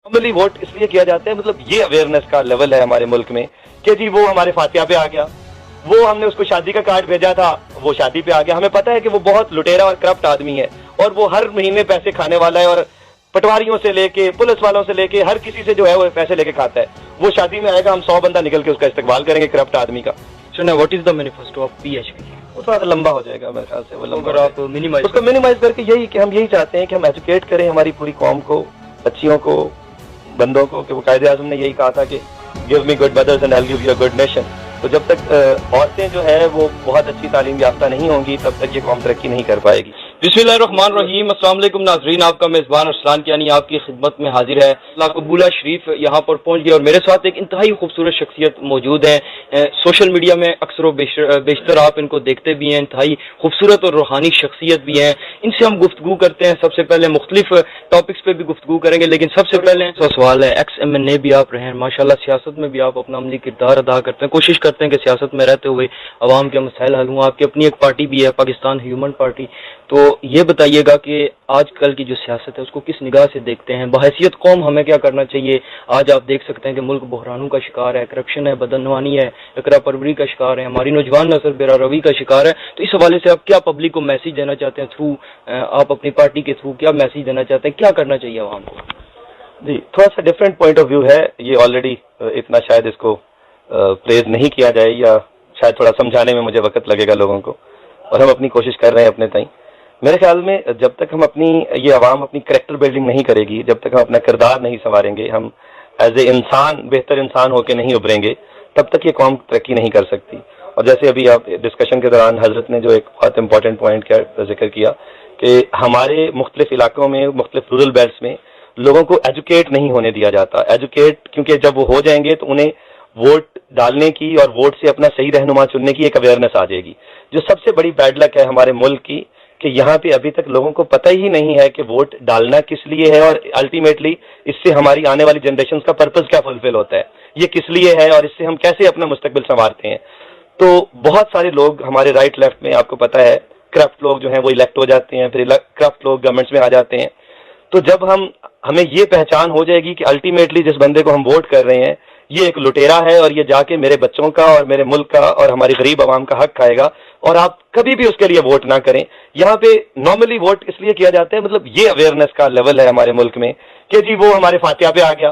Normally vote इसलिए किया जाता है, मतलब ये अवेयरनेस का लेवल है हमारे मुल्क में कि जी वो हमारे फातिहा पे आ गया, वो हमने उसको शादी का कार्ड भेजा था, वो शादी पे आ गया। हमें पता है कि वो बहुत लुटेरा और करप्ट आदमी है और वो हर महीने पैसे खाने वाला है और पटवारियों से लेके पुलिस वालों से लेके हर किसी से जो है वो पैसे लेके खाता है। वो शादी में आएगा, हम 100 बंदा निकल के उसका इस्तेमाल करेंगे करप्ट आदमी का। सुना, what is the manifesto of PHP? वो थोड़ा लंबा हो जाएगा मेरे ख्याल से, वो लंबा अगर आप मिनिमाइज उसको मिनिमाइज करके यही कि हम यही चाहते हैं कि हम एजुकेट करें हमारी पूरी कौम को, बच्चियों को, बंदों को, कि वो कायदे आज़म ने यही कहा था कि give me good mothers and I will give you a good nation. तो जब तक औरतें जो है वो बहुत अच्छी तालीम याफ्ता नहीं होंगी तब तक ये कौम तरक्की नहीं कर पाएगी। बिस्मिल्लाहिर्रहमानिर्रहीम। अस्सलाम वालेकुम नाज़रीन, आपका मेज़बान अरसलान कियानी आपकी खिदमत में हाजिर है। कबूला शरीफ यहाँ पर पहुँच गया और मेरे साथ एक इंतहाई खूबसूरत शख्सियत मौजूद है। सोशल मीडिया में अक्सर बेशतर आप इनको देखते भी हैं, इंतहाई खूबसूरत और रूहानी शख्सियत भी हैं। इनसे हम गुफ्तगू करते हैं। सबसे पहले मुख्तलिफ टॉपिक्स पे भी गुफ्तगू करेंगे, लेकिन सबसे पहले सवाल है, एक्स MNA भी आप रहे हैं, माशाल्लाह सियासत में भी आप अपना अमली किरदार अदा करते हैं, कोशिश करते हैं कि सियासत में रहते हुए अवाम के मसाइल हल हों। आपकी अपनी एक पार्टी भी है, पाकिस्तान ह्यूमन पार्टी। तो ये बताइएगा कि आजकल की जो सियासत है उसको किस निगाह से देखते हैं? बहैसियत कौम हमें क्या करना चाहिए? आज आप देख सकते हैं कि मुल्क बहरानों का शिकार है, करप्शन है, बदनवानी है, इकरा परवरी का शिकार है, हमारी नौजवान नस्ल बेरारवी का शिकार है। तो इस हवाले से आप क्या पब्लिक को मैसेज देना चाहते हैं थ्रू आप अपनी पार्टी के थ्रू क्या मैसेज देना चाहते हैं, क्या करना चाहिए आवाम को? जी, थोड़ा सा डिफरेंट पॉइंट ऑफ व्यू है ये। ऑलरेडी इतना शायद इसको प्रेज नहीं किया जाए या शायद थोड़ा समझाने में मुझे वक्त लगेगा लोगों को, और हम अपनी कोशिश कर रहे हैं अपने ताईं। मेरे ख्याल में जब तक हम ये आवाम अपनी करेक्टर बिल्डिंग नहीं करेगी, जब तक हम अपना किरदार नहीं संवारेंगे, हम एज ए इंसान बेहतर इंसान होकर नहीं उभरेंगे, तब तक ये कौम तरक्की नहीं कर सकती। और जैसे अभी आप डिस्कशन के दौरान हजरत ने जो एक बहुत इंपॉर्टेंट पॉइंट का जिक्र किया कि हमारे मुख्तलिफ इलाकों में, मुख्तलिफ रूरल बेल्ट्स में लोगों को एजुकेट नहीं होने दिया जाता। एजुकेट क्योंकि जब वो हो जाएंगे तो उन्हें वोट डालने की और वोट से अपना सही रहनुमा चुनने की एक अवेयरनेस आ जाएगी। जो सबसे बड़ी बैड लक है हमारे मुल्क की कि यहाँ पे अभी तक लोगों को पता ही नहीं है कि वोट डालना किस लिए है और अल्टीमेटली इससे हमारी आने वाली जनरेशन का पर्पस क्या फुलफिल होता है, ये किस लिए है और इससे हम कैसे अपना मुस्तकबिल संवारते हैं। तो बहुत सारे लोग हमारे राइट लेफ्ट में, आपको पता है, करप्ट लोग जो हैं वो इलेक्ट हो जाते हैं, फिर करप्ट लोग गवर्नमेंट्स में आ जाते हैं। तो जब हमें ये पहचान हो जाएगी कि अल्टीमेटली जिस बंदे को हम वोट कर रहे हैं ये एक लुटेरा है और ये जाके मेरे बच्चों का और मेरे मुल्क का और हमारी गरीब आवाम का हक खाएगा, और आप कभी भी उसके लिए वोट ना करें। यहाँ पे नॉर्मली वोट इसलिए किया जाता है, मतलब ये अवेयरनेस का लेवल है हमारे मुल्क में कि जी वो हमारे फातिहा पे आ गया,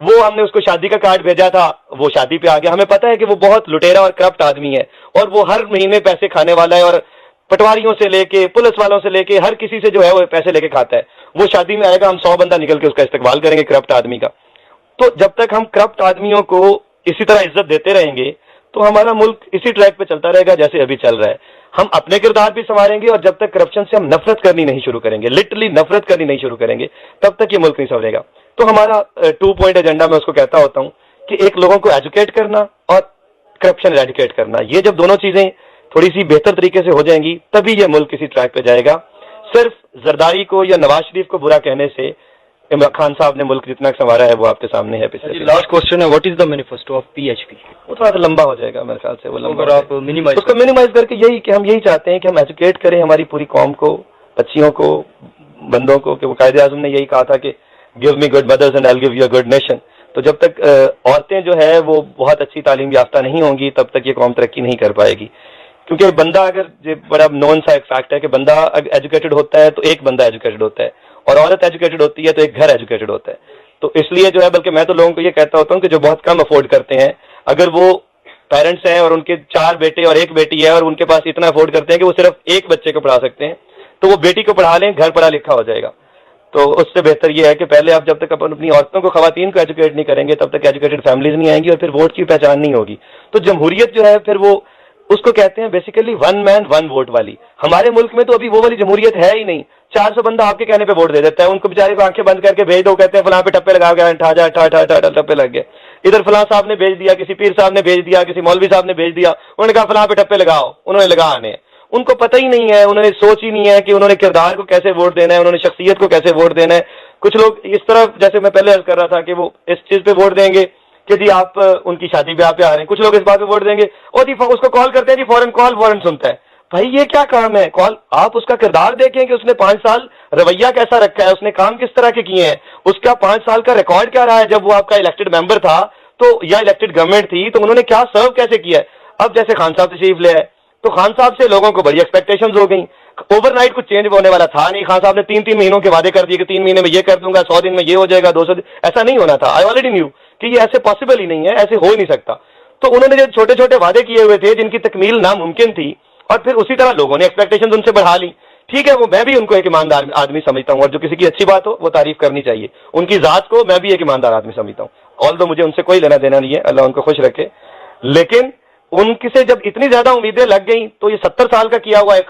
वो हमने उसको शादी का कार्ड भेजा था, वो शादी पे आ गया। हमें पता है कि वो बहुत लुटेरा और करप्ट आदमी है और वो हर महीने पैसे खाने वाला है और पटवारियों से लेके पुलिस वालों से लेके हर किसी से जो है वो पैसे लेके खाता है। वो शादी में आएगा, हम 100 बंदा निकल के उसका इस्तेमाल करेंगे करप्ट आदमी का। तो जब तक हम करप्ट आदमियों को इसी तरह इज्जत देते रहेंगे तो हमारा मुल्क इसी ट्रैक पे चलता रहेगा जैसे अभी चल रहा है। हम अपने किरदार भी संवारेंगे और जब तक करप्शन से हम नफरत करनी नहीं शुरू करेंगे, लिटरली नफरत करनी नहीं शुरू करेंगे, तब तक ये मुल्क नहीं संवरेगा। तो हमारा 2 पॉइंट एजेंडा मैं उसको कहता होता हूँ कि एक, लोगों को एजुकेट करना और करप्शन एरेडिकेट करना। ये जब दोनों चीजें थोड़ी सी बेहतर तरीके से हो जाएंगी तभी ये मुल्क किसी ट्रैक पे जाएगा। सिर्फ जरदारी को या नवाज शरीफ को बुरा कहने से इमरान खान साहब ने मुल्क जितना संवारा है वो आपके सामने है। पिछले लास्ट क्वेश्चन है, what is the manifesto of PHP? वो थोड़ा लंबा हो जाएगा मेरे ख्याल से, वो लंबा। अगर आप मिनिमाइज उसको मिनिमाइज करके यही कि हम यही चाहते हैं कि हम एजुकेट करें हमारी पूरी कौम को, बच्चियों को, बंदों को, कि वो कायदे आज़म ने यही कहा था कि give me good mothers and I will give you a good nation. तो जब तक औरतें जो है वो बहुत अच्छी तालीम याफ्ता नहीं होंगी तब तक ये कौम तरक्की नहीं कर पाएगी। क्योंकि बंदा, अगर ये बड़ा नॉन सा एक फैक्ट है कि बंदा एजुकेटेड होता है तो एक बंदा एजुकेटेड होता है, और औरत एजुकेटेड होती है तो एक घर एजुकेटेड होता है। तो इसलिए जो है, बल्कि मैं तो लोगों को ये कहता होता हूँ कि जो बहुत कम अफोर्ड करते हैं, अगर वो पेरेंट्स हैं और उनके 4 बेटे और 1 बेटी है और उनके पास इतना अफोर्ड करते हैं कि वो सिर्फ एक बच्चे को पढ़ा सकते हैं, तो वो बेटी को पढ़ा लें, घर पढ़ा लिखा हो जाएगा। तो उससे बेहतर ये है कि पहले आप जब तक अपनी औरतों को, खवातीन को एजुकेट नहीं करेंगे तब तक एजुकेटेड फैमिलीज नहीं आएंगी और फिर वोट की पहचान नहीं होगी। तो जमहूरियत जो है फिर वो उसको कहते हैं बेसिकली 1 मैन 1 वोट वाली। हमारे मुल्क में तो अभी वो वाली जमहूरियत है ही नहीं। 400 बंदा आपके कहने पे वोट दे देता है, उनको बेचारे को आंखें बंद करके भेज दो, कहते हैं फलां पे टप्पे लगा गया, टप्पे लग गए। इधर फलां साहब ने भेज दिया, किसी पीर साहब ने भेज दिया, किसी मौलवी साहब ने भेज दिया, उन्होंने कहा फलां पे टप्पे लगाओ, उन्होंने लगा आने। उनको पता ही नहीं है, उन्होंने सोच ही नहीं है कि उन्होंने किरदार को कैसे वोट देना है, उन्होंने शख्सियत को कैसे वोट देना है। कुछ लोग इस तरह, जैसे मैं पहले अर्ज कर रहा था कि वो इस चीज पे वोट देंगे कि जी आप उनकी शादी ब्याह पे आ रहे हैं, कुछ लोग इस बात पे वोट देंगे और जी उसको कॉल करते हैं जी फौरन कॉल फौरन सुनता है, بھائی یہ کیا کام ہے؟ کال آپ اس کا کردار دیکھیں کہ اس نے 5 سال رویہ کیسا رکھا ہے، اس نے کام کس طرح کے کیے ہیں، اس کا 5 سال کا ریکارڈ کیا رہا ہے جب وہ آپ کا الیکٹڈ ممبر تھا تو یا الیکٹڈ گورنمنٹ تھی تو انہوں نے کیا سرو کیسے کیا ہے. اب جیسے خان صاحب تشریف لے آئے تو خان صاحب سے لوگوں کو بڑی ایکسپیکٹیشنز ہو گئیں. اوور نائٹ کچھ چینج ہونے والا تھا نہیں. خان صاحب نے 3 مہینوں کے وعدے کر دیے کہ 3 مہینے میں یہ کر دوں گا، 100 دن میں یہ ہو جائے گا، 200 دن. ایسا نہیں ہونا تھا. آئی آلریڈی نیو کہ یہ ایسے پاسبل ہی نہیں ہے، ایسے ہو ہی نہیں سکتا. تو انہوں نے جو چھوٹے چھوٹے وعدے کیے ہوئے تھے جن کی تکمیل ناممکن تھی، اور پھر اسی طرح لوگوں نے ایکسپیکٹیشنز ان سے بڑھا لی. ٹھیک ہے، وہ میں بھی ان کو ایک ایماندار آدمی سمجھتا ہوں، اور جو کسی کی اچھی بات ہو وہ تعریف کرنی چاہیے. ان کی ذات کو میں بھی ایک ایماندار آدمی سمجھتا ہوں، آلدو مجھے ان سے کوئی لینا دینا نہیں ہے، اللہ ان کو خوش رکھے. لیکن ان کی سے جب اتنی زیادہ امیدیں لگ گئیں تو یہ 70 سال کا کیا ہوا ایک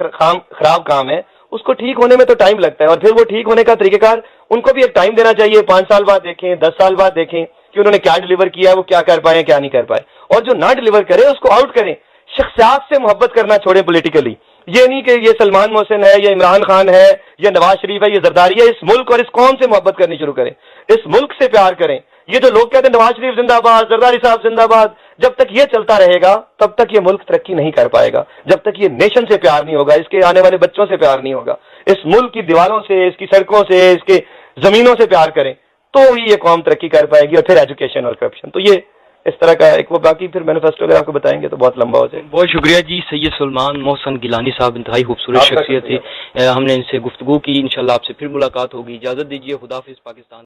خراب کام ہے، اس کو ٹھیک ہونے میں تو ٹائم لگتا ہے. اور پھر وہ ٹھیک ہونے کا طریقہ کار ان کو بھی ایک ٹائم دینا چاہیے. 5 سال بعد دیکھیں، 10 سال بعد دیکھیں کہ انہوں نے کیا ڈیلیور کیا ہے، وہ کیا کر پائے کیا نہیں کر پائے. اور جو نہ ڈیلیور کرے اس کو آؤٹ کریں. شخصیات سے محبت کرنا چھوڑیں پولیٹیکلی. یہ نہیں کہ یہ سلمان محسن ہے، یہ عمران خان ہے، یہ نواز شریف ہے، یہ زرداری ہے. اس ملک اور اس قوم سے محبت کرنی شروع کریں، اس ملک سے پیار کریں. یہ جو لوگ کہتے ہیں نواز شریف زندہ باد، زرداری صاحب زندہ باد، جب تک یہ چلتا رہے گا تب تک یہ ملک ترقی نہیں کر پائے گا. جب تک یہ نیشن سے پیار نہیں ہوگا، اس کے آنے والے بچوں سے پیار نہیں ہوگا، اس ملک کی دیواروں سے، اس کی سڑکوں سے، اس کے زمینوں سے پیار کریں تو ہی یہ قوم ترقی کر پائے گی. اور پھر ایجوکیشن اور کرپشن. تو یہ اس طرح کا ایک وہ باقی پھر مینیفیسٹو اگر آپ کو بتائیں گے تو بہت لمبا ہو جائے گا. بہت شکریہ جی. سید سلمان محسن گیلانی صاحب انتہائی خوبصورت شخصیت تھی. ہم نے ان سے گفتگو کی. انشاءاللہ آپ سے پھر ملاقات ہوگی. اجازت دیجیے. خدا حافظ. پاکستان.